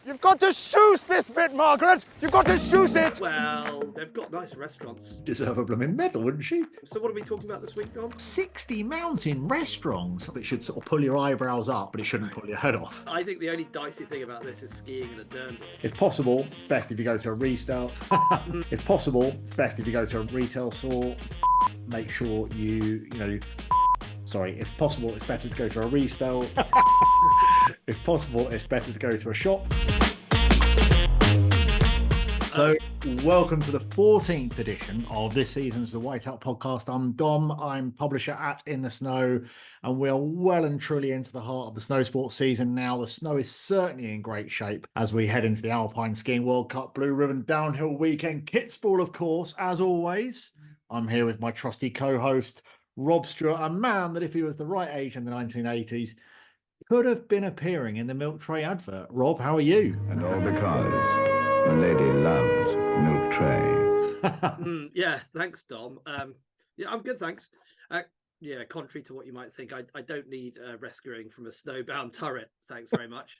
You've got to shoes this bit, Margaret. You've got to shoes it. Well, they've got nice restaurants. Deserve a blooming medal, wouldn't she? So what are we talking about this week, Dom? 60 mountain restaurants. It should sort of pull your eyebrows up, but it shouldn't pull your head off. I think the only dicey thing about this is skiing in a Dirndl. If possible, it's best if you go to a retail. If possible, it's best if you go to a retail store. Make sure Sorry, if possible, it's better to go to a retail. If possible, it's better to go to a shop. So, welcome to the 14th edition of this season's The Whiteout Podcast. I'm Dom, I'm publisher at In the Snow, and we are well and truly into the heart of the snow sports season now. The snow is certainly in great shape as we head into the Alpine Skiing World Cup Blue Ribbon Downhill Weekend. Kitzbuhel, of course, as always. I'm here with my trusty co-host, Rob Stewart, a man that if he was the right age in the 1980s, could have been appearing in the milk tray advert. Rob, how are you? And all because the lady loves milk tray. Yeah, thanks, Dom. Yeah, I'm good, thanks. Yeah, contrary to what you might think, I don't need rescuing from a snowbound turret. Thanks very much.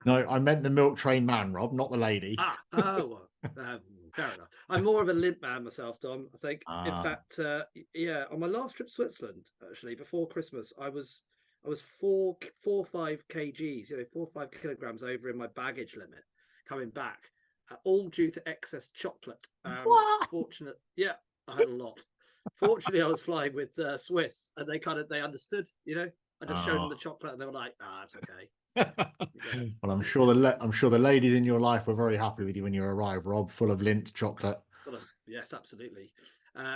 No, I meant the milk tray man, Rob, not the lady. Fair enough. I'm more of a lint man myself, Dom, I think. In fact, yeah, on my last trip to Switzerland, actually, before Christmas, I was 4 or 5 kgs, 4 or 5 kilograms over in my baggage limit coming back, all due to excess chocolate. Fortunate, yeah, I had a lot. Fortunately, I was flying with Swiss, and they understood. I just showed them the chocolate, and they were like, it's okay. Well, I'm sure the ladies in your life were very happy with you when you arrived, Rob, full of lint chocolate. Well, yes, absolutely.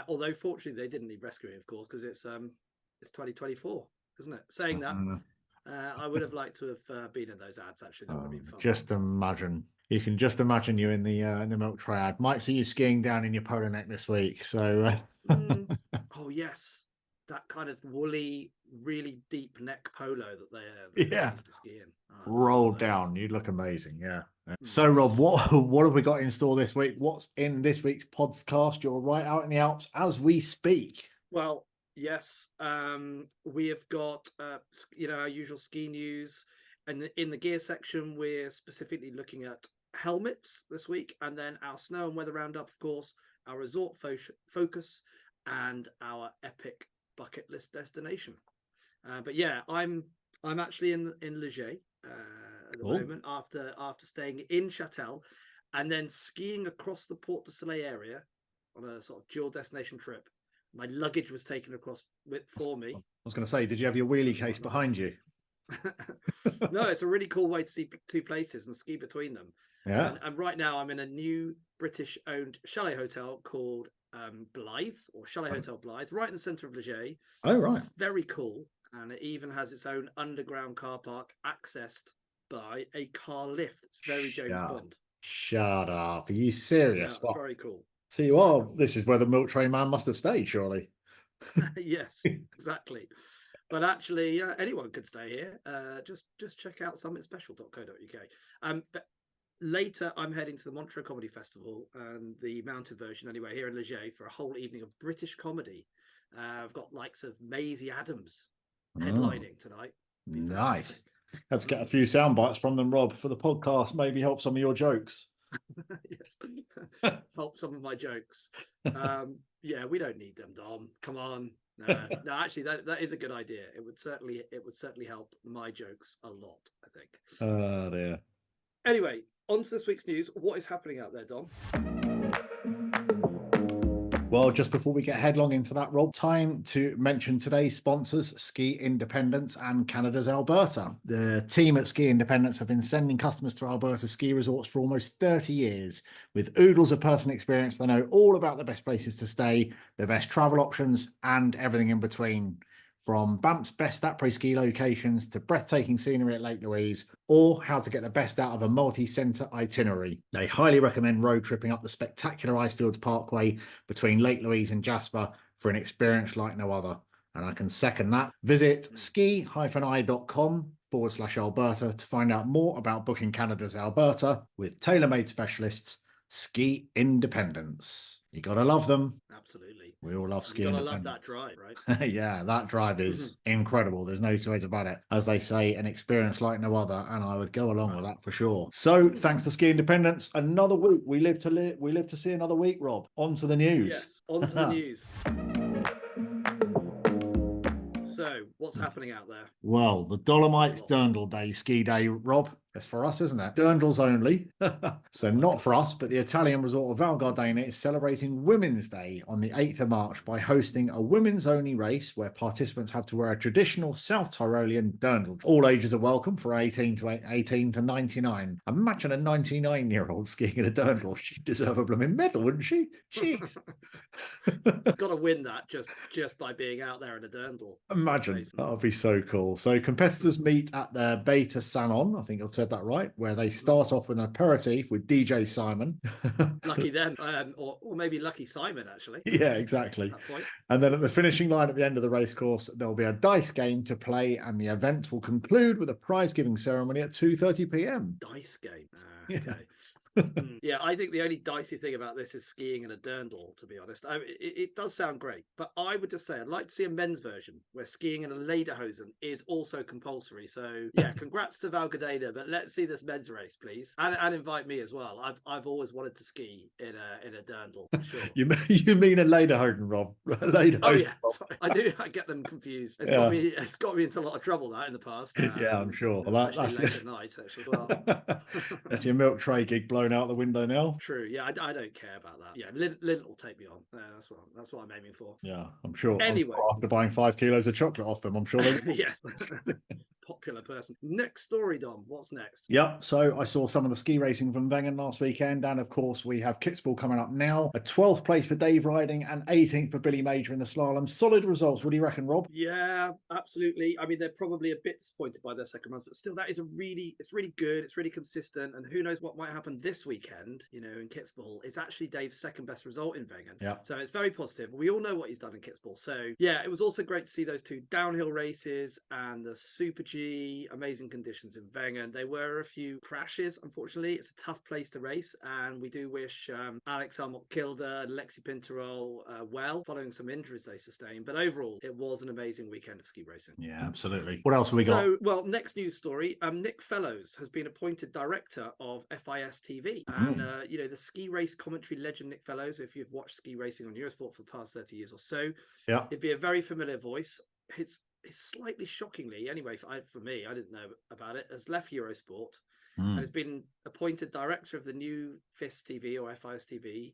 Although fortunately they didn't need rescuing, of course, because it's 2024, isn't it? Saying that, I would have liked to have been in those ads. Actually, that would have been fun. Just imagine. You can just imagine you in the milk tray ad. Might see you skiing down in your polo neck this week. So. Oh yes, that kind of woolly, really deep neck polo that they used to ski in. Rolled down, you'd look amazing. Yeah. So Rob, what have we got in store this week? What's in this week's podcast? You're right out in the Alps as we speak. Well, yes, we have got our usual ski news, and in the gear section we're specifically looking at helmets this week, and then our snow and weather roundup, of course, our resort focus, and our epic bucket list destination. But yeah, I'm actually in Leger at the moment after staying in Châtel and then skiing across the Port de Soleil area on a sort of dual destination trip. My luggage was taken across for me. I was going to say, did you have your wheelie case behind you? No, it's a really cool way to see two places and ski between them. Yeah. And right now I'm in a new British-owned chalet hotel called Blythe, or Chalet Hotel Blythe, right in the centre of Leger. Oh, right. It's very cool, and it even has its own underground car park accessed by a car lift. It's very James Bond. Shut up. Are you serious? Yeah, it's very cool. So you are. This is where the milk tray man must have stayed, surely. Yes, exactly. But actually, anyone could stay here. Just check out summitspecial.co.uk. But later, I'm heading to the Montreux Comedy Festival and the mountain version, anyway, here in Leger for a whole evening of British comedy. I've got likes of Maisie Adams headlining tonight. Nice. Have to get a few sound bites from them, Rob, for the podcast. Maybe help some of your jokes. Yes, help some of my jokes. Yeah, we don't need them, Dom. Come on. No, actually, that is a good idea. It would certainly help my jokes a lot, I think. Oh dear. Anyway, on to this week's news. What is happening out there, Dom? Well, just before we get headlong into that, Rob, time to mention today's sponsors, Ski Independence and Canada's Alberta. The team at Ski Independence have been sending customers to Alberta ski resorts for almost 30 years. With oodles of personal experience, they know all about the best places to stay, the best travel options, and everything in between. From Banff's best après-ski locations to breathtaking scenery at Lake Louise, or how to get the best out of a multi-centre itinerary. They highly recommend road tripping up the spectacular Icefields Parkway between Lake Louise and Jasper for an experience like no other. And I can second that. Visit ski-i.com/Alberta to find out more about booking Canada's Alberta with tailor-made specialists, Ski Independence. You got to love them. Absolutely. We all love You skiing. gotta love that drive, right? Yeah, that drive is incredible. There's no two ways about it. As they say, an experience like no other, and I would go along with that for sure. So, thanks to Ski Independence, another week. We live to see another week, Rob. On to the news. Yes, on to the news. So, what's happening out there? Well, the Dolomites Dirndl Day ski day, Rob. That's for us, isn't it? Dirndls only. So not for us, but the Italian resort of Val Gardena is celebrating Women's Day on the 8th of March by hosting a women's only race where participants have to wear a traditional South Tyrolean dirndl. All ages are welcome from 18 to 99. Imagine a 99-year-old skiing in a dirndl. She'd deserve a blooming medal, wouldn't she? Jeez. Got to win that just by being out there in a dirndl. Imagine. That would be so cool. So competitors meet at the Beta Salon, I think I've said that right, where they start off with an aperitif with DJ Simon. Lucky them, or maybe lucky Simon, actually. Yeah, exactly. At that point. And then at the finishing line at the end of the race course, there'll be a dice game to play, and the event will conclude with a prize-giving ceremony at 2:30 p.m. Dice game. Yeah. Okay. Yeah, I think the only dicey thing about this is skiing in a dirndl, to be honest. It does sound great, but I would just say I'd like to see a men's version where skiing in a lederhosen is also compulsory. So yeah, congrats to Val Gardena, but let's see this men's race, please, and invite me as well. I've always wanted to ski in a dirndl. Sure. You mean a lederhosen, Rob? Lederhosen. Oh yeah, sorry. I get them confused. It's got me into a lot of trouble that in the past. Yeah, I'm sure. Well, especially late at night, actually. Well, that's your milk tray gig blown out the window now. True. Yeah, I don't care about that. Yeah, Lynn will take me on. That's what I'm aiming for. Yeah, I'm sure. Anyway, after buying 5 kilos of chocolate off them, I'm sure they. Yes. Popular person. Next story, Dom. What's next? Yep. So I saw some of the ski racing from Wengen last weekend, and of course we have Kitzbuhel coming up now. A 12th place for Dave riding and 18th for Billy Major in the slalom. Solid results. What do you reckon, Rob? Yeah, absolutely. I mean, they're probably a bit disappointed by their second runs, but still, it's really good. It's really consistent, and who knows what might happen this weekend? You know, in Kitzbuhel, it's actually Dave's second best result in Wengen. Yeah. So it's very positive. We all know what he's done in Kitzbuhel. So yeah, it was also great to see those two downhill races and the Super G. Amazing conditions in Wengen. There were a few crashes, unfortunately. It's a tough place to race, and we do wish Alex Kilda and Lexi Pinterol well, following some injuries they sustained. But overall, it was an amazing weekend of ski racing. Yeah, absolutely. What else have we got? Well, next news story, Nick Fellows has been appointed director of FIS TV. And, the ski race commentary legend Nick Fellows, if you've watched ski racing on Eurosport for the past 30 years or so, it'd be a very familiar voice. It's slightly shockingly, anyway, for me, I didn't know about it, has left Eurosport and has been appointed director of the new FIS TV or FIS TV,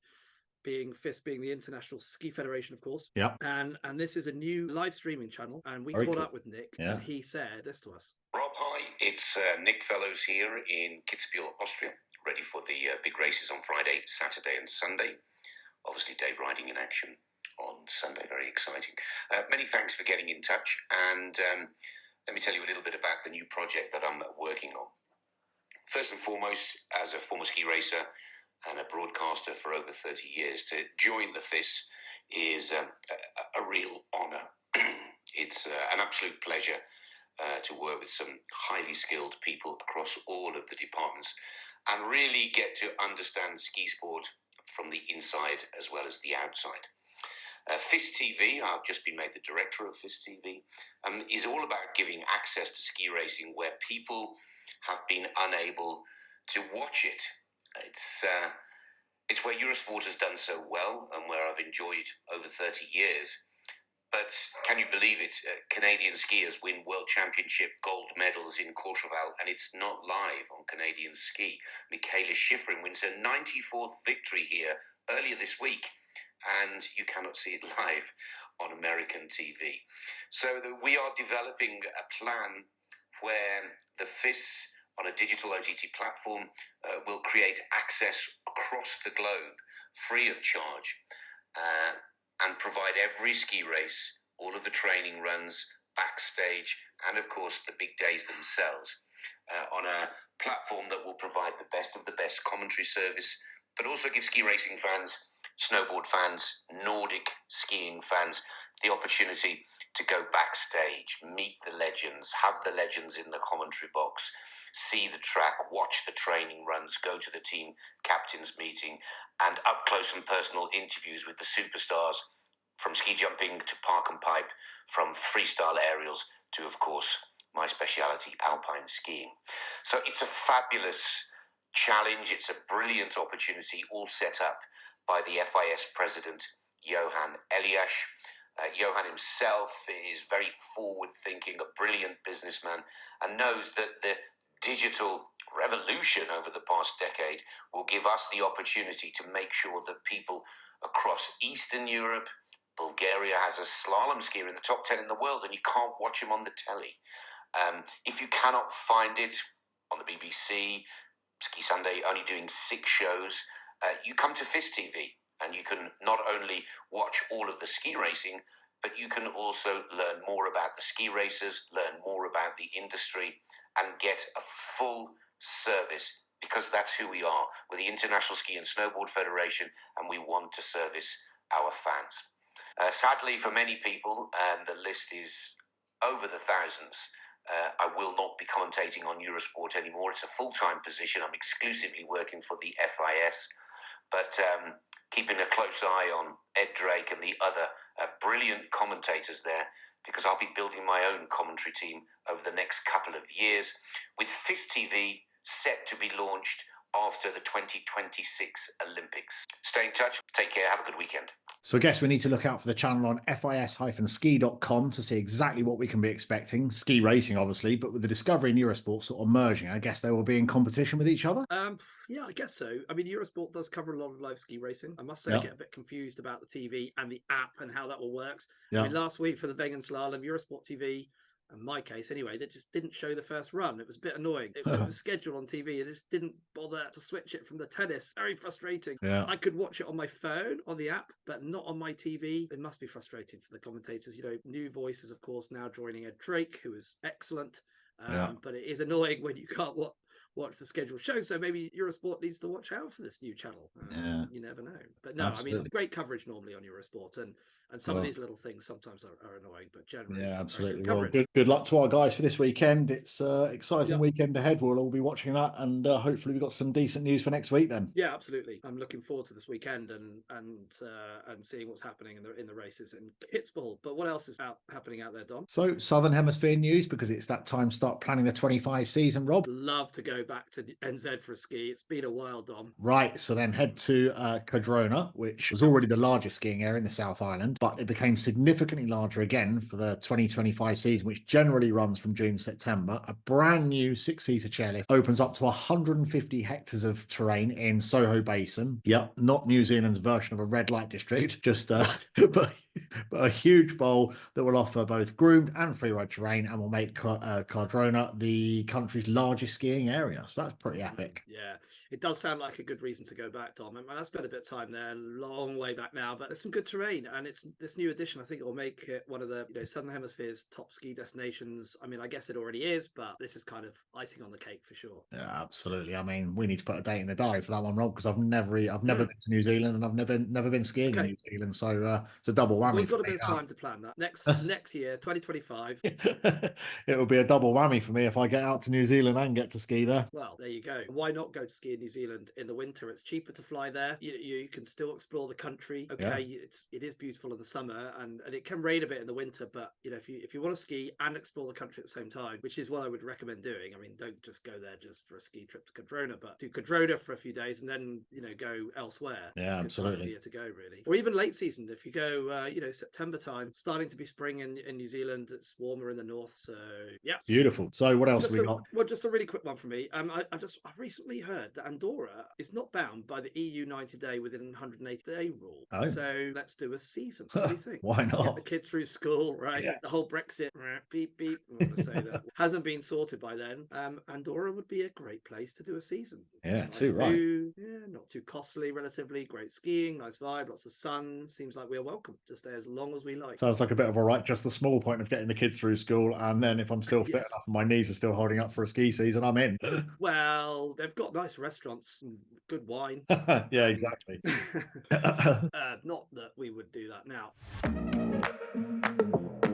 FIS being the International Ski Federation, of course. Yeah. And this is a new live streaming channel, and we caught up with Nick, and he said this to us. Rob, hi. It's Nick Fellows here in Kitzbuhel, Austria, ready for the big races on Friday, Saturday and Sunday. Obviously, Dave riding in action on Sunday. Very exciting. Many thanks for getting in touch, and let me tell you a little bit about the new project that I'm working on. First and foremost, as a former ski racer and a broadcaster for over 30 years, to join the FIS is a real honour. It's an absolute pleasure to work with some highly skilled people across all of the departments and really get to understand ski sport from the inside as well as the outside. FIS TV, I've just been made the director of FIS TV, is all about giving access to ski racing where people have been unable to watch it. It's where Eurosport has done so well and where I've enjoyed over 30 years. But can you believe it? Canadian skiers win World Championship gold medals in Courchevel, and it's not live on Canadian ski. Michaela Schifrin wins her 94th victory here earlier this week, and you cannot see it live on American TV. So we are developing a plan where the FIS on a digital OTT platform will create access across the globe free of charge and provide every ski race, all of the training runs, backstage, and of course the big days themselves on a platform that will provide the best of the best commentary service, but also give ski racing fans snowboard fans, Nordic skiing fans, the opportunity to go backstage, meet the legends, have the legends in the commentary box, see the track, watch the training runs, go to the team captains meeting, and up close and personal interviews with the superstars, from ski jumping to park and pipe, from freestyle aerials to, of course, my speciality, alpine skiing. So it's a fabulous challenge. It's a brilliant opportunity, all set up by the FIS president, Johan Elias. Johan himself is very forward-thinking, a brilliant businessman, and knows that the digital revolution over the past decade will give us the opportunity to make sure that people across Eastern Europe, Bulgaria has a slalom skier in the top 10 in the world, and you can't watch him on the telly. If you cannot find it on the BBC, Ski Sunday only doing 6 shows, you come to FIS TV, and you can not only watch all of the ski racing, but you can also learn more about the ski racers, learn more about the industry, and get a full service, because that's who we are. We're the International Ski and Snowboard Federation, and we want to service our fans. Sadly, for many people, and the list is over the thousands, I will not be commentating on Eurosport anymore. It's a full-time position. I'm exclusively working for the FIS, but keeping a close eye on Ed Drake and the other brilliant commentators there, because I'll be building my own commentary team over the next couple of years, with FIS TV set to be launched after the 2026 Olympics. Stay in touch. Take care. Have a good weekend. So I guess we need to look out for the channel on fis-ski.com to see exactly what we can be expecting. Ski racing, obviously, but with the Discovery and Eurosport sort of merging, I guess they will be in competition with each other? Yeah, I guess so. I mean, Eurosport does cover a lot of live ski racing. I must say, I get a bit confused about the TV and the app and how that all works. I mean, last week for the Wengen Slalom, Eurosport TV, in my case anyway, they just didn't show the first run. It was a bit annoying. It was scheduled on TV. It just didn't bother to switch it from the tennis. Very frustrating. I could watch it on my phone, on the app, but not on my TV. It must be frustrating for the commentators. You know, new voices, of course, now joining Ed Drake, who is excellent. But it is annoying when you can't watch the scheduled show. So maybe Eurosport needs to watch out for this new channel. You never know. But no, absolutely. I mean, great coverage normally on Eurosport, and some of these little things sometimes are annoying, but generally, absolutely. Well, good luck to our guys for this weekend. It's exciting weekend ahead. We'll all be watching that, and hopefully we've got some decent news for next week then. Yeah, absolutely. I'm looking forward to this weekend and seeing what's happening in the races in Kitzbuhel. But what else is happening out there, Dom? So Southern Hemisphere news, because it's that time to start planning the 25 season, Rob. Love to go back to NZ for a ski. It's been a while, Dom. Right, so then head to Cadrona, which was already the largest skiing area in the South Island, but it became significantly larger again for the 2025 season, which generally runs from June to September. A brand new 6-seater chairlift opens up to 150 hectares of terrain in Soho Basin. Yep, not New Zealand's version of a red light district, just but a huge bowl that will offer both groomed and freeride terrain and will make Cadrona the country's largest skiing area. So that's pretty epic. Yeah, it does sound like a good reason to go back, Dom. I spent a bit of time there, long way back now, but there's some good terrain, and it's this new addition. I think it will make it one of the Southern Hemisphere's top ski destinations. I mean, I guess it already is, but this is kind of icing on the cake for sure. Yeah, absolutely. I mean, we need to put a date in the diary for that one, Rob, because I've never been to New Zealand, and I've never been skiing in New Zealand, so it's a double whammy. We've got a bit of time to plan that. Next year, 2025. It will be a double whammy for me if I get out to New Zealand and get to ski there. Well, there you go. Why not go to ski in New Zealand in the winter? It's cheaper to fly there. You can still explore the country. Okay, it is beautiful in the summer, and it can rain a bit in the winter, but if you want to ski and explore the country at the same time, which is what I would recommend doing. I mean, don't just go there just for a ski trip to Cadrona, but do Cadrona for a few days and then go elsewhere. Yeah, absolutely. To go really, or even late season if you go. September time, starting to be spring in New Zealand. It's warmer in the north, so yeah, beautiful. So what else have we got? Well, just a really quick one for me. I recently heard that Andorra is not bound by the EU 90-day within 180-day rule. Oh. So let's do a season. What do you think? Why not? Get the kids through school, right? Yeah. The whole Brexit beep beep. I want to say that hasn't been sorted by then. Andorra would be a great place to do a season. Yeah, nice too right. Yeah, not too costly, relatively. Great skiing, nice vibe, lots of sun. Seems like we're welcome to stay as long as we like. Sounds like a bit of a just the small point of getting the kids through school, and then if I'm still fit enough and my knees are still holding up for a ski season, I'm in. Well, they've got nice restaurants and good wine. Yeah, exactly. Not that we would do that now.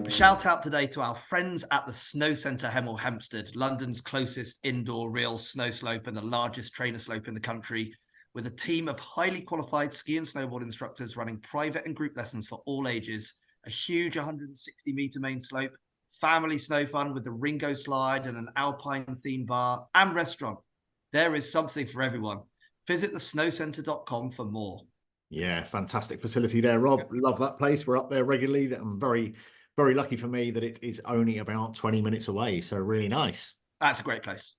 A shout out today to our friends at the Snow Centre Hemel Hempstead, London's closest indoor real snow slope and the largest trainer slope in the country, with a team of highly qualified ski and snowboard instructors running private and group lessons for all ages, a huge 160-metre main slope, family snow fun with the Ringo slide and an alpine theme bar and restaurant. There is something for everyone. Visit thesnowcentre.com for more. Yeah, fantastic facility there, Rob. Love that place. We're up there regularly. I'm very, very lucky for me that it is only about 20 minutes away. So really nice. That's a great place.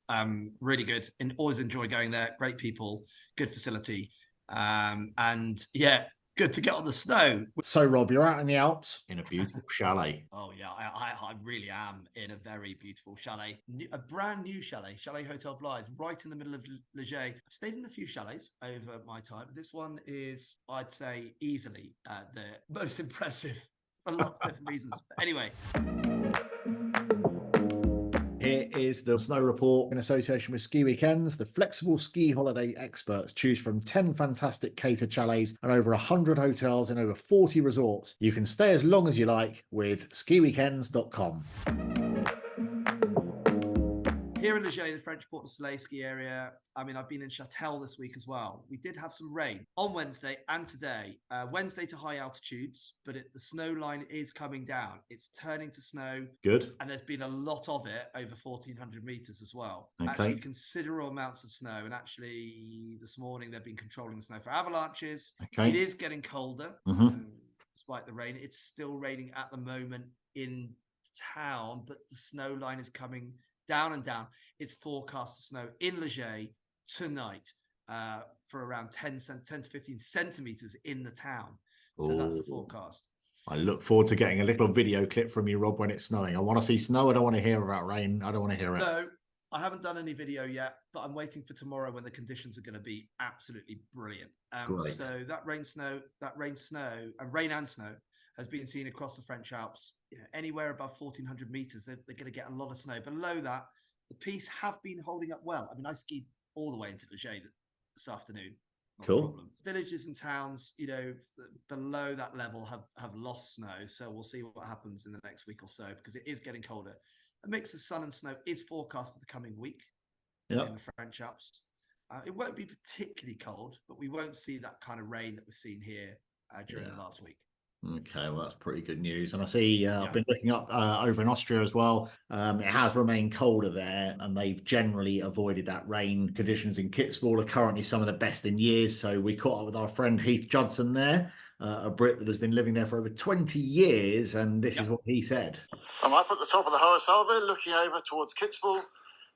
Really good. And always enjoy going there. Great people, good facility. And yeah, good to get on the snow. So, Rob, you're out in the Alps in a beautiful chalet. Oh, yeah, I really am in a very beautiful chalet. A brand new chalet, Chalet Hotel Blythe, right in the middle of Leger. I've stayed in a few chalets over my time. This one is, I'd say, easily the most impressive for lots of different reasons. But anyway. Here is the snow report in association with Ski Weekends. The flexible ski holiday experts choose from 10 fantastic catered chalets and over 100 hotels in over 40 resorts. You can stay as long as you like with skiweekends.com. Here in Leger, the French Port de Soleil ski area, I mean, I've been in Châtel this week as well. We did have some rain on Wednesday and today. Wednesday to high altitudes, but the snow line is coming down. It's turning to snow. Good. And there's been a lot of it over 1,400 meters as well. Okay. Actually, considerable amounts of snow. And actually, this morning, they've been controlling the snow for avalanches. Okay. It is getting colder, despite the rain. It's still raining at the moment in town, but the snow line is coming down and down. It's forecast to snow in Leger tonight for around 10 to 15 centimeters in the town. So that's the forecast. I look forward to getting a little video clip from you, Rob, when it's snowing. I want to see snow. I don't want to hear about rain. I don't want to hear it. No, I haven't done any video yet, but I'm waiting for tomorrow when the conditions are going to be absolutely brilliant. So that rain and snow has been seen across the French Alps. Anywhere above 1,400 meters, they're going to get a lot of snow. Below that, the piste have been holding up well. I mean, I skied all the way into Leger this afternoon. Cool. Villages and towns, below that level have lost snow. So we'll see what happens in the next week or so, because it is getting colder. A mix of sun and snow is forecast for the coming week in the French Alps. It won't be particularly cold, but we won't see that kind of rain that we've seen here during the last week. Okay, well, that's pretty good news. And I see I've been looking up over in Austria as well. It has remained colder there, and they've generally avoided that rain. Conditions in Kitzbuhel are currently some of the best in years. So we caught up with our friend Heath Judson there, a Brit that has been living there for over 20 years. And this is what he said. I'm up at the top of the Hohe looking over towards Kitzbuhel,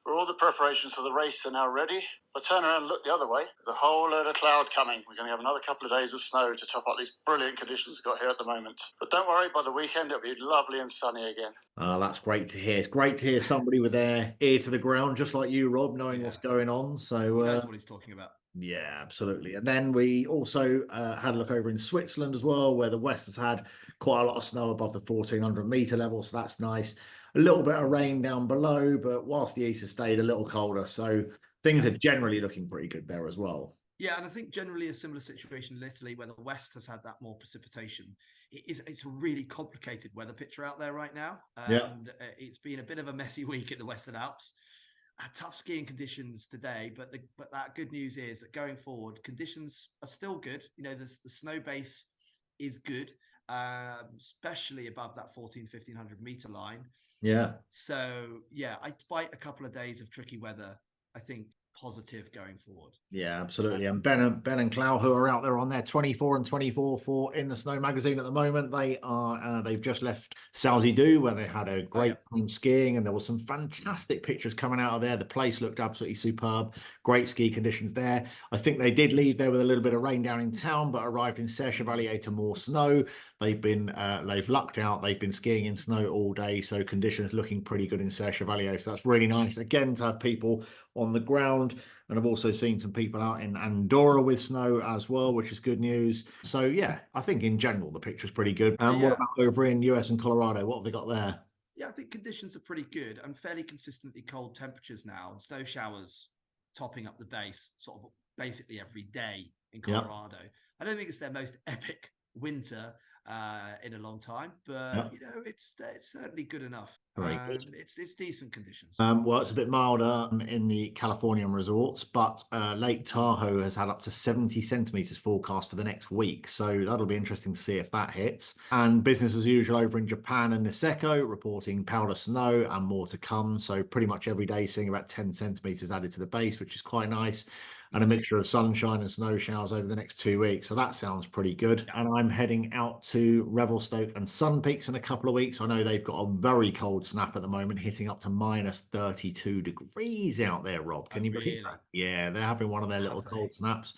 where all the preparations for the race are now ready. I turn around and look the other way. There's a whole load of cloud coming. We're going to have another couple of days of snow to top up these brilliant conditions we've got here at the moment. But don't worry, by the weekend it'll be lovely and sunny again. That's great to hear. It's great to hear somebody with their ear to the ground, just like you, Rob, knowing what's going on. So he knows what he's talking about. Yeah, absolutely. And then we also had a look over in Switzerland as well, where the West has had quite a lot of snow above the 1,400 meter level. So that's nice. A little bit of rain down below, but whilst the east has stayed a little colder. So things are generally looking pretty good there as well. Yeah, and I think generally a similar situation in Italy, where the West has had that more precipitation. It's a really complicated weather picture out there right now. And it's been a bit of a messy week in the Western Alps. Tough skiing conditions today, but that good news is that going forward, conditions are still good. The snow base is good, especially above that 1,500 meter line. Yeah. So, despite a couple of days of tricky weather, I think positive going forward. Yeah, absolutely. And Ben and Clow, who are out there on their 24 and 24 for In the Snow magazine at the moment, they've just left Salzy-Dou, where they had a great time skiing, and there was some fantastic pictures coming out of there. The place looked absolutely superb. Great ski conditions there. I think they did leave there with a little bit of rain down in town, but arrived in Serre Chevalier to more snow. They've lucked out. They've been skiing in snow all day, so conditions looking pretty good in Serre Chevalier. So that's really nice again to have people on the ground. And I've also seen some people out in Andorra with snow as well, which is good news. So yeah, I think in general the picture's pretty good. What about over in US and Colorado? What have they got there? Yeah, I think conditions are pretty good and fairly consistently cold temperatures now, and snow showers topping up the base sort of basically every day in Colorado. I don't think it's their most epic winter in a long time, but you know, it's certainly good enough. Very good. It's decent conditions. Well, it's a bit milder in the Californian resorts, but Lake Tahoe has had up to 70 centimeters forecast for the next week. So that'll be interesting to see if that hits. And business as usual over in Japan and Niseko, reporting powder snow and more to come. So pretty much every day seeing about 10 centimeters added to the base, which is quite nice. And a mixture of sunshine and snow showers over the next 2 weeks. So that sounds pretty good. And I'm heading out to Revelstoke and Sun Peaks in a couple of weeks. I know they've got a very cold snap at the moment, hitting up to minus 32 degrees out there, Rob. Can you believe that? Yeah, they're having one of their little cold snaps.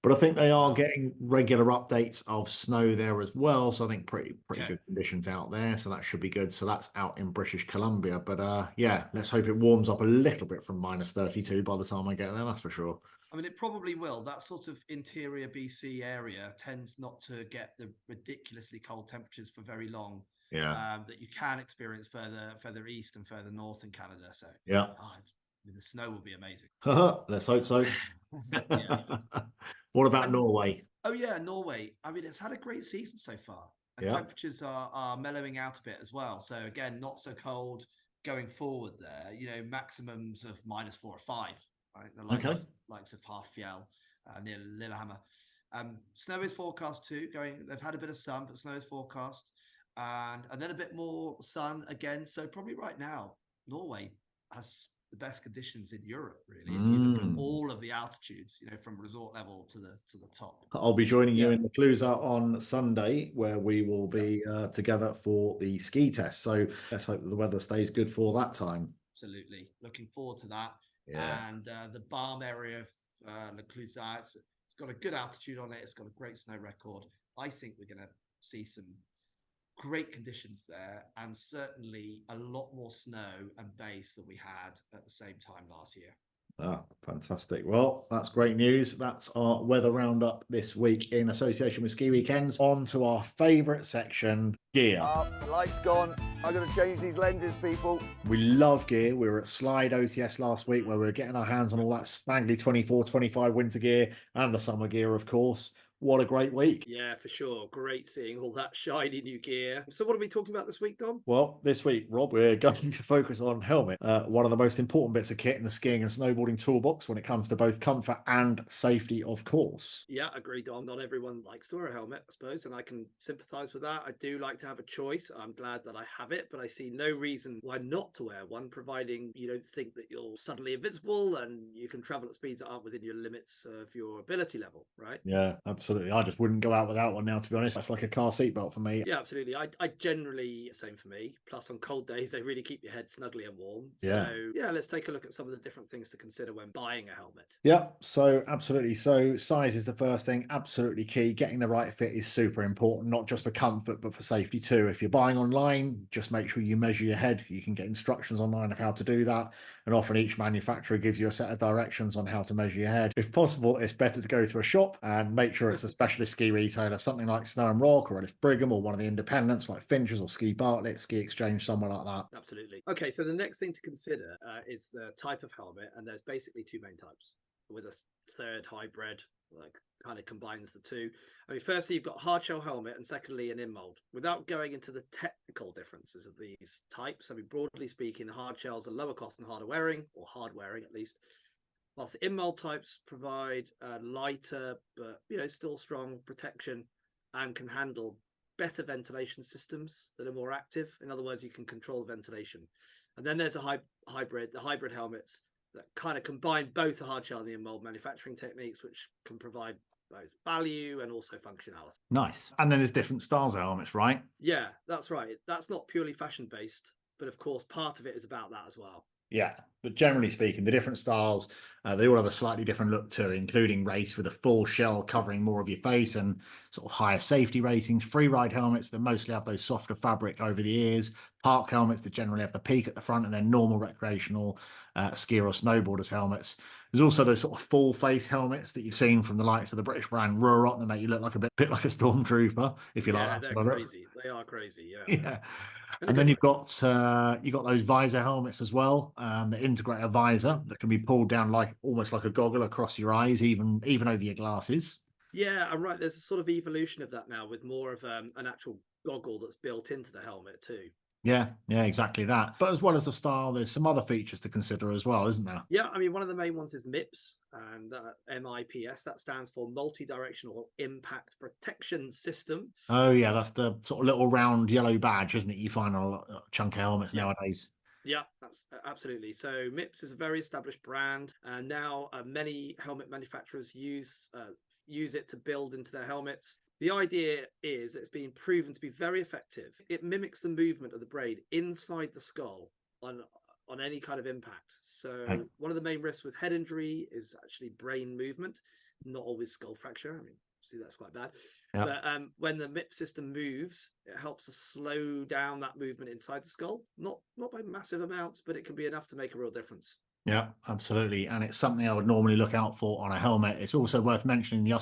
But I think they are getting regular updates of snow there as well. So I think pretty good conditions out there. So that should be good. So that's out in British Columbia. But yeah, let's hope it warms up a little bit from minus 32 by the time I get there. That's for sure. I mean, it probably will. That sort of interior BC area tends not to get the ridiculously cold temperatures for very long. That you can experience further east and further north in Canada. So the snow will be amazing. Let's hope so. What about Norway? Oh yeah, Norway. I mean, it's had a great season so far, and temperatures are mellowing out a bit as well. So again, not so cold going forward there. You know, maximums of minus 4 or 5. Right, the likes of Halfjell near Lillehammer. Snow is forecast too. They've had a bit of sun, but snow is forecast, and then a bit more sun again. So probably right now, Norway has the best conditions in Europe, really. If you look at all of the altitudes, you know, from resort level to the top. I'll be joining you in the Clusaz on Sunday, where we will be together for the ski test. So let's hope that the weather stays good for that time. Absolutely, looking forward to that. And the Balm area of Le Clusaz, it's got a good altitude on it. It's got a great snow record. I think we're going to see some great conditions there, and certainly a lot more snow and base than we had at the same time last year. Fantastic. Well, that's great news. That's our weather roundup this week in association with Ski Weekends. On to our favourite section, gear. Light's gone. I'm going to change these lenses, people. We love gear. We were at Slide OTS last week where we were getting our hands on all that spangly 24-25 winter gear and the summer gear, of course. What a great week. Yeah, for sure. Great seeing all that shiny new gear. So what are we talking about this week, Dom? Well, this week, Rob, we're going to focus on helmet. One of the most important bits of kit in the skiing and snowboarding toolbox when it comes to both comfort and safety, of course. Yeah, agreed, Dom. Not everyone likes to wear a helmet, I suppose, and I can sympathise with that. I do like to have a choice. I'm glad that I have it, but I see no reason why not to wear one, providing you don't think that you're suddenly invincible and you can travel at speeds that aren't within your limits of your ability level, right? Yeah, absolutely. I just wouldn't go out without one now, to be honest. That's like a car seatbelt for me. Yeah, absolutely. I generally, same for me. Plus, on cold days, they really keep your head snugly and warm. Yeah. So, yeah, let's take a look at some of the different things to consider when buying a helmet. Yeah, so absolutely. So size is the first thing, absolutely key. Getting the right fit is super important, not just for comfort, but for safety too. If you're buying online, just make sure you measure your head. You can get instructions online of how to do that. And often each manufacturer gives you a set of directions on how to measure your head. If possible, it's better to go to a shop and make sure it's a specialist ski retailer, something like Snow and Rock or Ellis Brigham or one of the independents like Finch's or Ski Bartlett, Ski Exchange, somewhere like that. Absolutely. Okay, so the next thing to consider is the type of helmet, and there's basically 2 main types with a third hybrid, like kind of combines the two. I mean, firstly, you've got hard shell helmet, and secondly, an in-mold. Without going into the technical differences of these types, I mean, broadly speaking, hard shells are lower cost and harder wearing, or hard wearing at least. Whilst the in-mold types provide lighter, but still strong protection and can handle better ventilation systems that are more active. In other words, you can control the ventilation. And then there's a hybrid, the hybrid helmets that kind of combine both the hard shell and the in-mold manufacturing techniques, which can provide both value and also functionality. Nice. And then there's different styles of helmets, right? Yeah, that's right. That's not purely fashion based, but of course, part of it is about that as well. Yeah, but generally speaking, the different styles, they all have a slightly different look too, including race with a full shell covering more of your face and sort of higher safety ratings. Free ride helmets that mostly have those softer fabric over the ears. Park helmets that generally have the peak at the front, and then normal recreational skier or snowboarders helmets There's also those sort of full face helmets that you've seen from the likes of the British brand Ruroc that make you look like a bit like a stormtrooper, if you like Yeah, that they're sort of look. crazy. They are crazy. Yeah. Yeah. In a And good then way. you've got those visor helmets as well, that integrate a visor that can be pulled down like almost like a goggle across your eyes, even over your glasses. Yeah, I'm right. There's a sort of evolution of that now with more of an actual goggle that's built into the helmet too. Yeah, exactly that. But as well as the style, there's some other features to consider as well, isn't there? Yeah, I mean, one of the main ones is MIPS, and MIPS. That stands for Multi-Directional Impact Protection System. Oh yeah, that's the sort of little round yellow badge, isn't it? You find on a lot of chunk of helmets Yeah. nowadays. Yeah, that's absolutely. So MIPS is a very established brand, and now many helmet manufacturers use it to build into their helmets. The idea is it's been proven to be very effective. It mimics the movement of the brain inside the skull on any kind of impact. So Right. one of the main risks with head injury is actually brain movement, not always skull fracture. I mean, see, that's quite bad. Yeah. But when the MIP system moves, it helps to slow down that movement inside the skull. Not by massive amounts, but it can be enough to make a real difference. Yeah, absolutely. And it's something I would normally look out for on a helmet. It's also worth mentioning the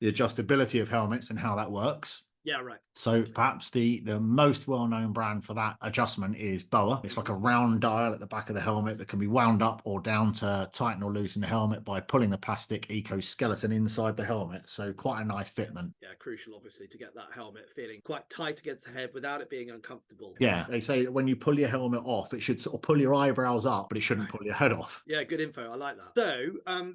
adjustability of helmets and how that works. Yeah, right. So perhaps the most well-known brand for that adjustment is BOA. It's like a round dial at the back of the helmet that can be wound up or down to tighten or loosen the helmet by pulling the plastic eco-skeleton inside the helmet. So quite a nice fitment. Yeah, crucial, obviously, to get that helmet feeling quite tight against the head without it being uncomfortable. Yeah, they say that when you pull your helmet off, it should sort of pull your eyebrows up, but it shouldn't pull your head off. Yeah, good info. I like that. So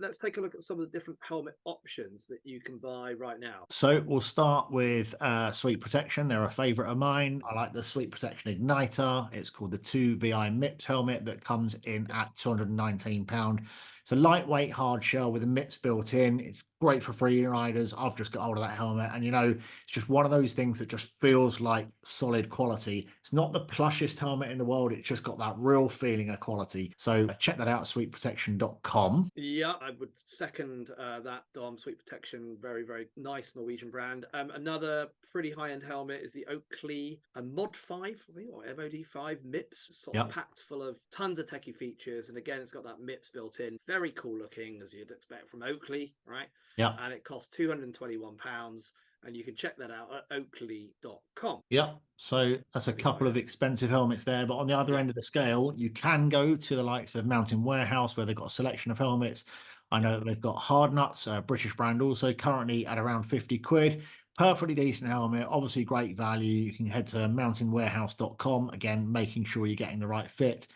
let's take a look at some of the different helmet options that you can buy right now. So we'll start with Sweet Protection. They're a favorite of mine. I like the Sweet Protection Igniter. It's called the 2VI MIPS helmet that comes in at £219. It's a lightweight hard shell with a MIPS built in. It's great for free riders. I've just got hold of that helmet, and it's just one of those things that just feels like solid quality. It's not the plushest helmet in the world. It's just got that real feeling of quality. So check that out at sweetprotection.com. Yeah, I would second that, Dom. Sweet Protection, very, very nice Norwegian brand. Another pretty high-end helmet is the Oakley Mod 5, I think, or MOD 5 MIPS, sort of packed full of tons of techie features. And again, it's got that MIPS built in. Very cool looking, as you'd expect from Oakley, right? Yeah. And it costs £221. And you can check that out at oakley.com. Yep. So that's a couple of expensive helmets there. But on the other end of the scale, you can go to the likes of Mountain Warehouse, where they've got a selection of helmets. I know that they've got Hard Nuts, a British brand, also currently at around 50 quid. Perfectly decent helmet, obviously great value. You can head to mountainwarehouse.com, again, making sure you're getting the right fit.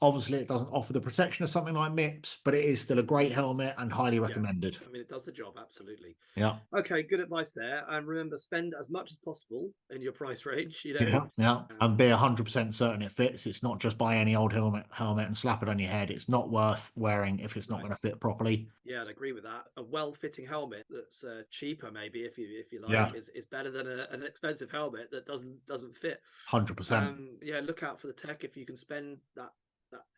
Obviously it doesn't offer the protection of something like MIPS, but it is still a great helmet and highly recommended. I mean, it does the job, absolutely. Yeah. Okay, good advice there. And remember, spend as much as possible in your price range. Yeah. And be 100% certain it fits. It's not just buy any old helmet and slap it on your head. It's not worth wearing if it's not going to fit properly. Yeah, I'd agree with that. A well-fitting helmet that's cheaper, maybe, if you like, is better than an expensive helmet that doesn't fit. 100%. Yeah, look out for the tech. If you can spend that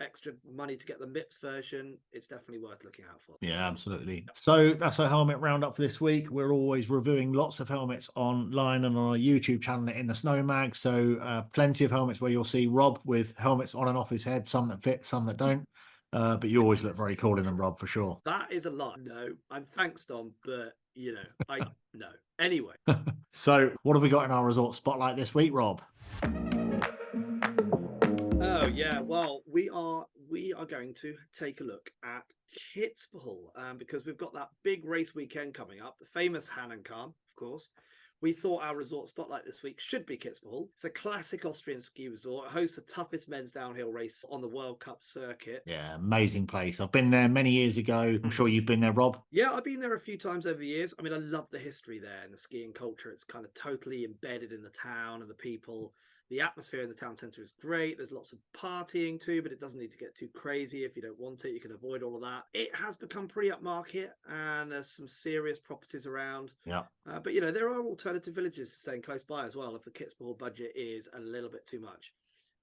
extra money to get the MIPS version, it's definitely worth looking out for. Yeah, absolutely. So that's our helmet roundup for this week. We're always reviewing lots of helmets online and on our YouTube channel In the Snow Mag. So plenty of helmets where you'll see Rob with helmets on and off his head, some that fit, some that don't. But you always look very cool in them, Rob, for sure. That is a lot. No, I'm thanks, Dom, but I no. Anyway. So what have we got in our resort spotlight this week, Rob? Oh yeah, well, we are going to take a look at Kitzbuhel because we've got that big race weekend coming up, the famous Hahnenkamm, of course. We thought our resort spotlight this week should be Kitzbuhel. It's a classic Austrian ski resort. It hosts the toughest men's downhill race on the World Cup circuit. Yeah, amazing place. I've been there many years ago. I'm sure you've been there, Rob. Yeah, I've been there a few times over the years. I mean, I love the history there and the skiing culture. It's kind of totally embedded in the town and the people. The atmosphere in the town centre is great. There's lots of partying too, but it doesn't need to get too crazy. If you don't want it, you can avoid all of that. It has become pretty upmarket, and there's some serious properties around. Yeah. But there are alternative villages staying close by as well if the Kitzbuhel budget is a little bit too much.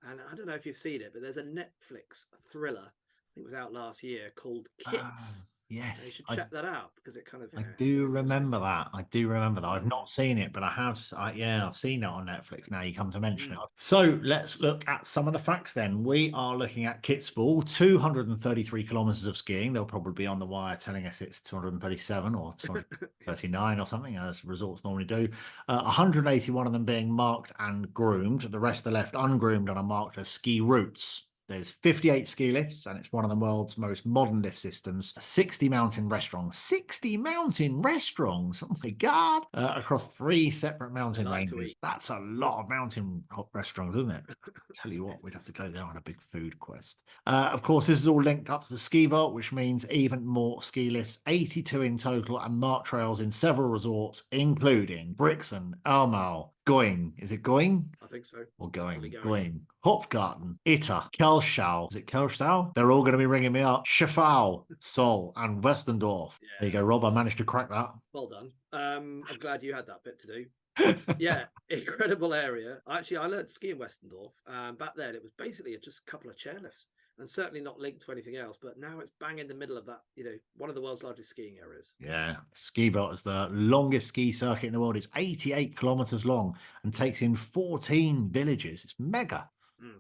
And I don't know if you've seen it, but there's a Netflix thriller. I think it was out last year, called Ah, Kits. You yes, should check that out because it kind of. I it's do really remember interesting. that. I do remember that. I've not seen it, but I have. Yeah, I've seen that on Netflix. Now you come to mention it. So let's look at some of the facts then. We are looking at Kitzbuhel, 233 kilometers of skiing. They'll probably be on the wire telling us it's 237 or 239 or something, as resorts normally do. 181 of them being marked and groomed. The rest are left ungroomed and are marked as ski routes. There's 58 ski lifts, and it's one of the world's most modern lift systems. 60 mountain restaurants. 60 mountain restaurants! Oh my God! Across 3 separate mountain ranges. That's a lot of mountain hot restaurants, isn't it? Tell you what, we'd have to go there on a big food quest. Of course, this is all linked up to the ski vault, which means even more ski lifts, 82 in total, and marked trails in several resorts, including Brixen, Almal, Going. Is it Going? I think so. Or Going. Hopfgarten, Itter, Kelschau. Is it Kelschau? They're all going to be ringing me up. Schaffau, Sol, and Westendorf. Yeah. There you go, Rob. I managed to crack that. Well done. I'm glad you had that bit to do. Yeah, incredible area. Actually, I learned to ski in Westendorf. Back then, it was basically just a couple of chairlifts, and certainly not linked to anything else. But now it's bang in the middle of that, one of the world's largest skiing areas. Yeah, ski vault is the longest ski circuit in the world. It's 88 kilometers long and takes in 14 villages. It's mega.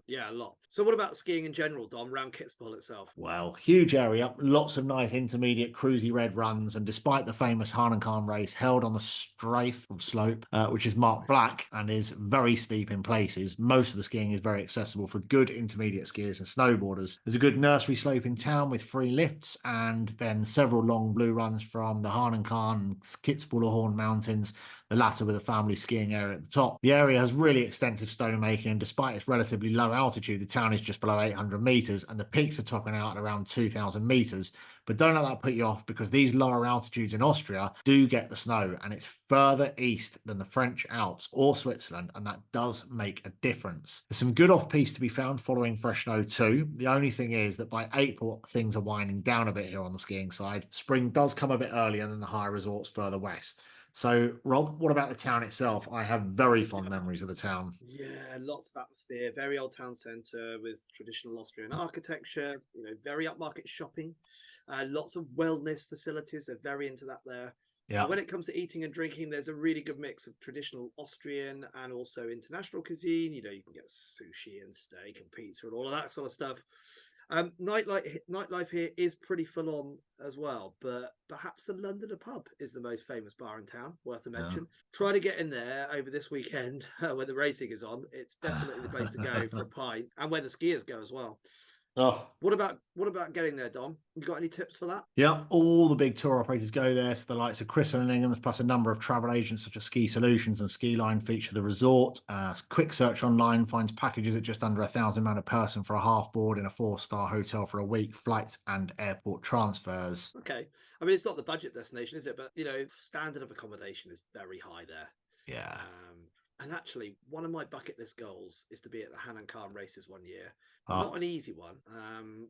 Yeah, a lot. So what about skiing in general, Dom, around Kitzbuhel itself? Well, huge area, lots of nice intermediate cruisy red runs, and despite the famous Hahnenkamm race held on the strafe of slope, which is marked black and is very steep in places, most of the skiing is very accessible for good intermediate skiers and snowboarders. There's a good nursery slope in town with 3 lifts, and then several long blue runs from the Hahnenkamm and Kitzbühel Mountains, the latter with a family skiing area at the top. The area has really extensive stonemaking, and despite its relatively low altitude, the town is just below 800 meters, and the peaks are topping out at around 2,000 meters. But don't let that put you off, because these lower altitudes in Austria do get the snow, and it's further east than the French Alps or Switzerland, and that does make a difference. There's some good off-piste to be found following fresh snow too. The only thing is that by April, things are winding down a bit here on the skiing side. Spring does come a bit earlier than the higher resorts further west. So, Rob, what about the town itself? I have very fond memories of the town. Yeah, lots of atmosphere, very old town centre with traditional Austrian architecture, very upmarket shopping, lots of wellness facilities. They're very into that there. Yeah. When it comes to eating and drinking, there's a really good mix of traditional Austrian and also international cuisine. You can get sushi and steak and pizza and all of that sort of stuff. Nightlife here is pretty full on as well, but perhaps the Londoner pub is the most famous bar in town, worth a mention. Try to get in there over this weekend when the racing is on. It's definitely the place to go for a pint, and where the skiers go as well. Oh, what about getting there, Dom? You got any tips for that? Yeah, all the big tour operators go there. So the likes of Chris and Ingham's, plus a number of travel agents such as Ski Solutions and Ski Line feature the resort. Quick search online finds packages at just under £1,000 a person for a half board in a 4-star hotel for a week, flights and airport transfers. Okay, I mean, it's not the budget destination, is it? But standard of accommodation is very high there. Yeah. And actually, one of my bucket list goals is to be at the Hahnenkamm races one year. Not an easy one.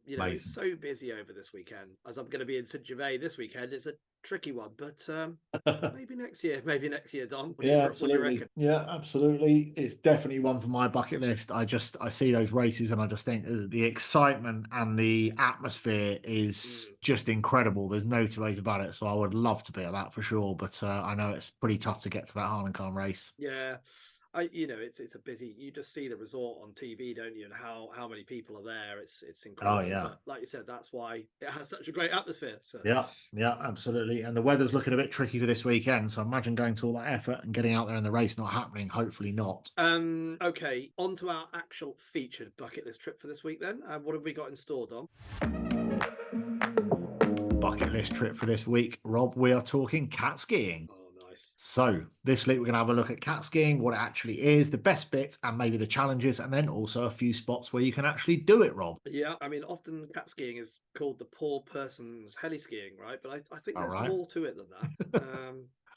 It's so busy over this weekend. As I'm going to be in St. Gervais this weekend, it's a tricky one. But maybe next year, Dom. Absolutely. Yeah, absolutely. It's definitely one for my bucket list. I see those races and I just think the excitement and the atmosphere is just incredible. There's no two ways about it. So I would love to be at that for sure. But I know it's pretty tough to get to that Hahnenkamm race. Yeah. It's a busy. You just see the resort on TV, don't you? And how many people are there? It's incredible. Oh yeah. But like you said, that's why it has such a great atmosphere. So. Yeah, absolutely. And the weather's looking a bit tricky for this weekend. So imagine going to all that effort and getting out there and the race not happening. Hopefully not. Okay, on to our actual featured bucket list trip for this week then. What have we got in store, Dom? Bucket list trip for this week, Rob, we are talking cat skiing. So this week we're going to have a look at cat skiing, what it actually is, the best bits and maybe the challenges, and then also a few spots where you can actually do it, Rob. Yeah, I mean, often cat skiing is called the poor person's heli skiing, right? But I think there's more to it than that.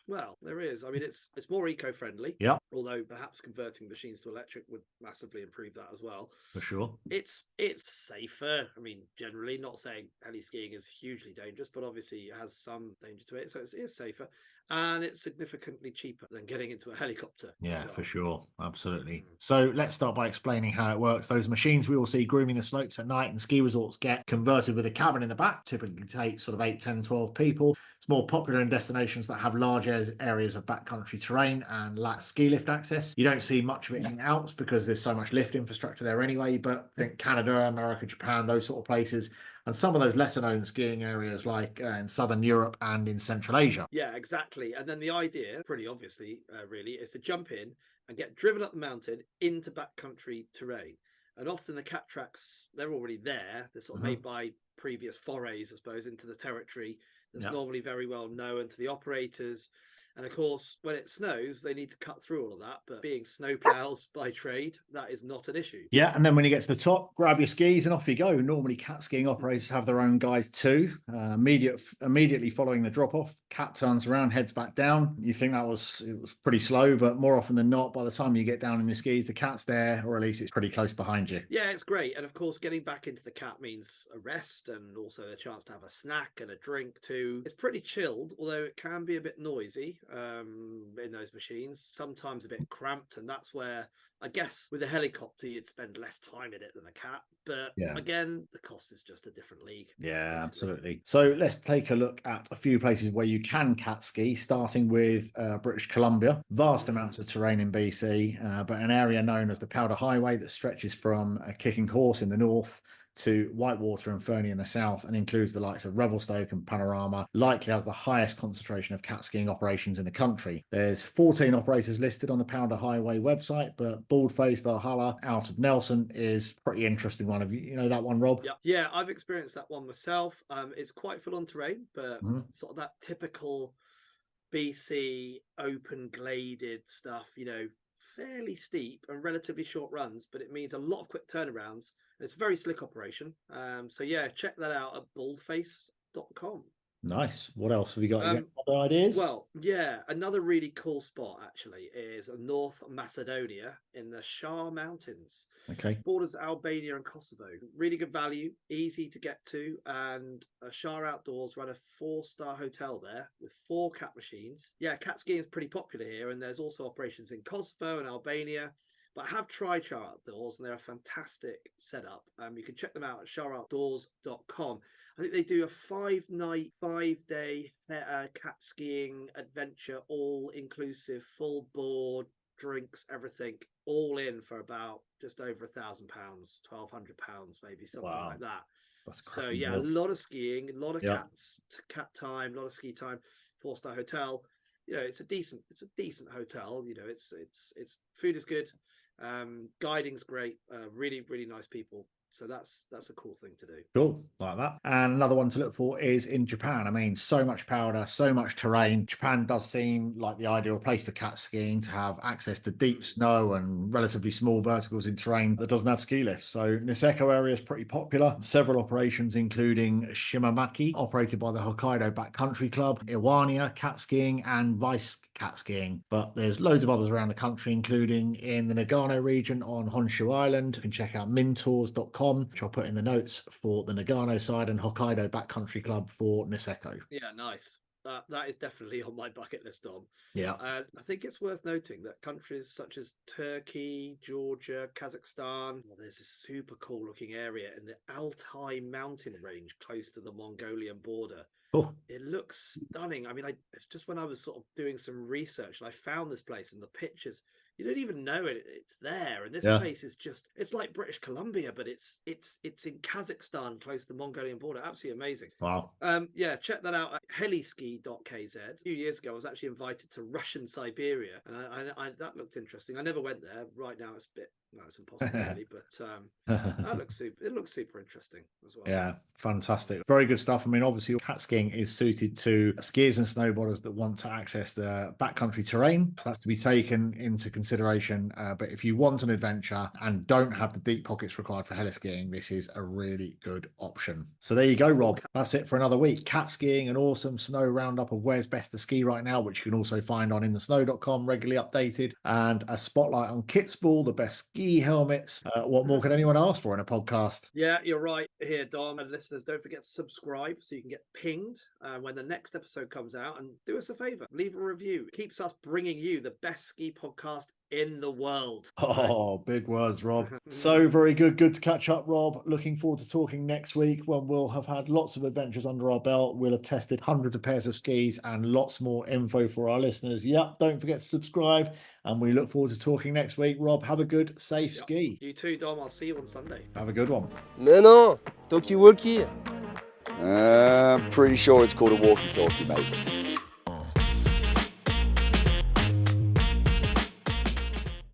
Well, there is. I mean, it's more eco-friendly. Yeah, Although perhaps converting machines to electric would massively improve that as well. for sure. It's safer. I mean, generally, not saying heli skiing is hugely dangerous, but obviously it has some danger to it. So it is safer, and it's significantly cheaper than getting into a helicopter. as Yeah, well. for sure. Absolutely. So let's start by explaining how it works. Those machines we all see grooming the slopes at night and ski resorts get converted with a cabin in the back, typically takes sort of 8, 10, 12 people. It's more popular in destinations that have large areas of backcountry terrain and lack ski lift access. You don't see much of it in the Alps because there's so much lift infrastructure there anyway, but I think Canada, America, Japan, those sort of places, and some of those lesser known skiing areas like in Southern Europe and in Central Asia. Yeah, exactly. And then the idea, pretty obviously, really, is to jump in and get driven up the mountain into backcountry terrain. And often the cat tracks, they're already there. They're sort of made by previous forays, I suppose, into the territory that's normally very well known to the operators. And of course, when it snows, they need to cut through all of that. But being snowplows by trade, that is not an issue. Yeah, and then when you get to the top, grab your skis and off you go. Normally, cat skiing operators have their own guides too. Immediately following the drop off, cat turns around, heads back down. You think it was pretty slow, but more often than not, by the time you get down in your skis, the cat's there, or at least it's pretty close behind you. Yeah, it's great. And of course, getting back into the cat means a rest and also a chance to have a snack and a drink too. It's pretty chilled, although it can be a bit noisy in those machines, sometimes a bit cramped. And that's where, I guess, with a helicopter, you'd spend less time in it than a cat. But again, the cost is just a different league. Yeah, absolutely. So let's take a look at a few places where you can cat ski, starting with British Columbia. Vast amounts of terrain in BC, but an area known as the Powder Highway that stretches from Kicking Horse in the north to Whitewater and Fernie in the south, and includes the likes of Revelstoke and Panorama, likely has the highest concentration of cat skiing operations in the country. There's 14 operators listed on the Powder Highway website, but Baldface Valhalla out of Nelson is a pretty interesting one. Have you know that one, Rob? Yeah, I've experienced that one myself. It's quite full on terrain, but sort of that typical BC open gladed stuff, fairly steep and relatively short runs, but it means a lot of quick turnarounds. It's a very slick operation. So yeah, check that out at baldface.com. Nice. What else have you got? Other ideas? Well, yeah, another really cool spot actually is North Macedonia in the Shar Mountains. Okay. Borders Albania and Kosovo. Really good value, easy to get to, and Shar Outdoors run a 4-star hotel there with 4 cat machines. Yeah, cat skiing is pretty popular here, and there's also operations in Kosovo and Albania. But I have tried Shar Outdoors, and they're a fantastic setup. You can check them out at sharoutdoors.com. I think they do a 5-night, 5-day cat skiing adventure, all inclusive, full board, drinks, everything, all in for about just over £1,000, £1,200, maybe something like that. So yeah, a lot of skiing, a lot of cat time, a lot of ski time, 4-star hotel. It's a decent hotel. It's food is good. Guiding's great, really, really nice people. So that's a cool thing to do. Cool, like that. And another one to look for is in Japan. I mean, so much powder, so much terrain. Japan does seem like the ideal place for cat skiing, to have access to deep snow and relatively small verticals in terrain that doesn't have ski lifts. So Niseko area is pretty popular. Several operations, including Shimamaki, operated by the Hokkaido Backcountry Club, Iwania cat skiing, and Vice cat skiing. But there's loads of others around the country, including in the Nagano region on Honshu Island. You can check out mintours.com, which I'll put in the notes for the Nagano side, and Hokkaido Backcountry Club for Niseko. Yeah, nice. That is definitely on my bucket list, Dom. Yeah. I think it's worth noting that countries such as Turkey, Georgia, Kazakhstan, there's a super cool looking area in the Altai mountain range close to the Mongolian border. Oh. It looks stunning. I mean, it's just when I was sort of doing some research and I found this place, and the pictures, you don't even know it's there. And this place is it's like British Columbia, but it's in Kazakhstan, close to the Mongolian border. Absolutely amazing. Wow. Yeah, check that out at heliski.kz. A few years ago, I was actually invited to Russian Siberia, and I that looked interesting. I never went there. Right now, it's a no, it's impossible really, but that looks super. It looks super interesting as well. Yeah, fantastic. Very good stuff. I mean, obviously, Catskiing is suited to skiers and snowboarders that want to access the backcountry terrain. So that's to be taken into consideration. But if you want an adventure and don't have the deep pockets required for heliskiing, this is a really good option. So there you go, Rob. That's it for another week. Catskiing, an awesome snow roundup of where's best to ski right now, which you can also find on inthesnow.com, regularly updated, and a spotlight on Kitzbuhel, the best ski helmets. What more can anyone ask for in a podcast? Yeah, you're right here, Dom. And listeners, don't forget to subscribe so you can get pinged when the next episode comes out. And do us a favor, leave a review. It keeps us bringing you the best ski podcast in the world. Oh, big words, Rob. So very good. Good to catch up, Rob. Looking forward to talking next week when we'll have had lots of adventures under our belt. We'll have tested hundreds of pairs of skis and lots more info for our listeners. Yep, don't forget to subscribe. And we look forward to talking next week. Rob, have a good, safe ski. You too, Dom. I'll see you on Sunday. Have a good one. Mais non, talkie-walkie. Pretty sure it's called a walkie-talkie, mate.